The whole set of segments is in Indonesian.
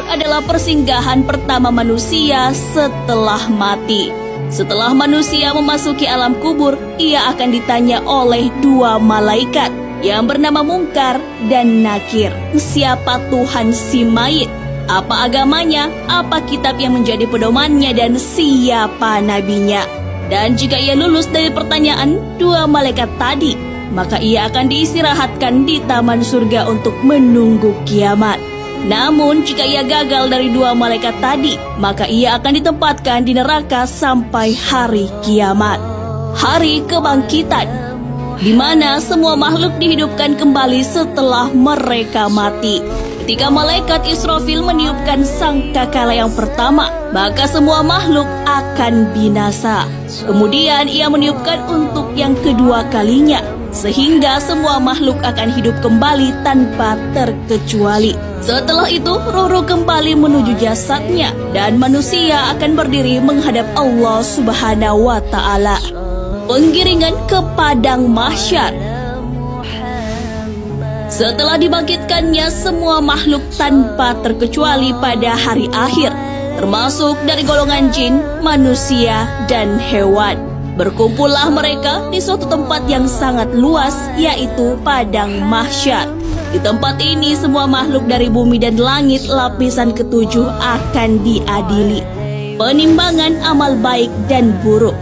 adalah persinggahan pertama manusia setelah mati. Setelah manusia memasuki alam kubur, ia akan ditanya oleh dua malaikat yang bernama Mungkar dan Nakir. Siapa Tuhan si mayit? Apa agamanya? Apa kitab yang menjadi pedomannya? Dan siapa nabinya? Dan jika ia lulus dari pertanyaan dua malaikat tadi, maka ia akan diistirahatkan di taman surga untuk menunggu kiamat. Namun jika ia gagal dari dua malaikat tadi, maka ia akan ditempatkan di neraka sampai hari kiamat, hari kebangkitan, di mana semua makhluk dihidupkan kembali setelah mereka mati. Ketika malaikat Israfil meniupkan sangkakala yang pertama, maka semua makhluk akan binasa. Kemudian ia meniupkan untuk yang kedua kalinya, sehingga semua makhluk akan hidup kembali tanpa terkecuali. Setelah itu, ruh kembali menuju jasadnya, dan manusia akan berdiri menghadap Allah Subhanahu wa Ta'ala. Penggiringan ke padang mahsyar. Setelah dibangkitkannya semua makhluk tanpa terkecuali pada hari akhir, termasuk dari golongan jin, manusia, dan hewan. Berkumpullah mereka di suatu tempat yang sangat luas, yaitu padang mahsyar. Di tempat ini semua makhluk dari bumi dan langit lapisan ketujuh akan diadili. Penimbangan amal baik dan buruk.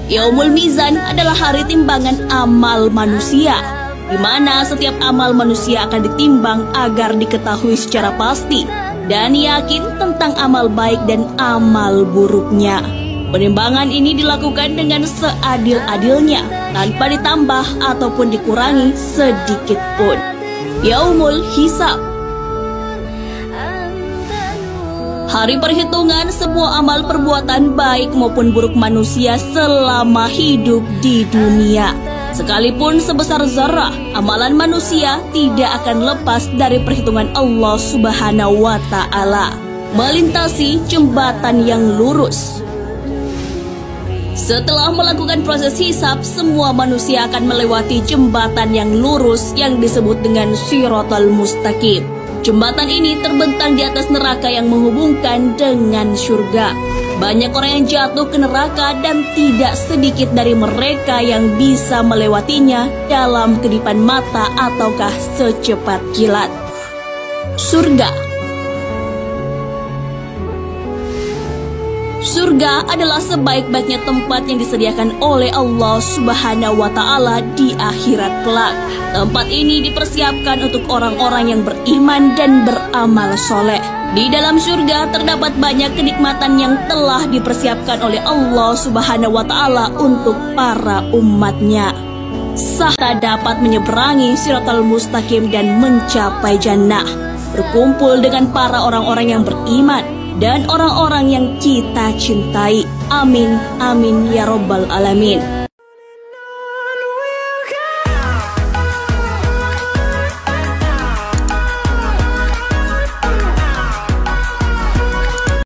Yaumul Mizan adalah hari timbangan amal manusia, di mana setiap amal manusia akan ditimbang agar diketahui secara pasti dan yakin tentang amal baik dan amal buruknya. Penimbangan ini dilakukan dengan seadil-adilnya, tanpa ditambah ataupun dikurangi sedikit pun. Yaumul Hisab. Hari perhitungan semua amal perbuatan baik maupun buruk manusia selama hidup di dunia. Sekalipun sebesar zarah, amalan manusia tidak akan lepas dari perhitungan Allah Subhanahu wa Ta'ala. Melintasi jembatan yang lurus. Setelah melakukan proses hisab, semua manusia akan melewati jembatan yang lurus yang disebut dengan Shiratal Mustaqim. Jembatan ini terbentang di atas neraka yang menghubungkan dengan surga. Banyak orang yang jatuh ke neraka dan tidak sedikit dari mereka yang bisa melewatinya dalam kedipan mata ataukah secepat kilat. Surga. Surga adalah sebaik-baiknya tempat yang disediakan oleh Allah Subhanahu wa Ta'ala di akhirat kelak. Tempat ini dipersiapkan untuk orang-orang yang beriman dan beramal soleh. Di dalam surga terdapat banyak kenikmatan yang telah dipersiapkan oleh Allah Subhanahu wa Ta'ala untuk para umatnya. Sahta dapat menyeberangi Shiratal Mustaqim dan mencapai jannah, berkumpul dengan para orang-orang yang beriman dan orang-orang yang kita cintai. Amin, amin ya robbal alamin.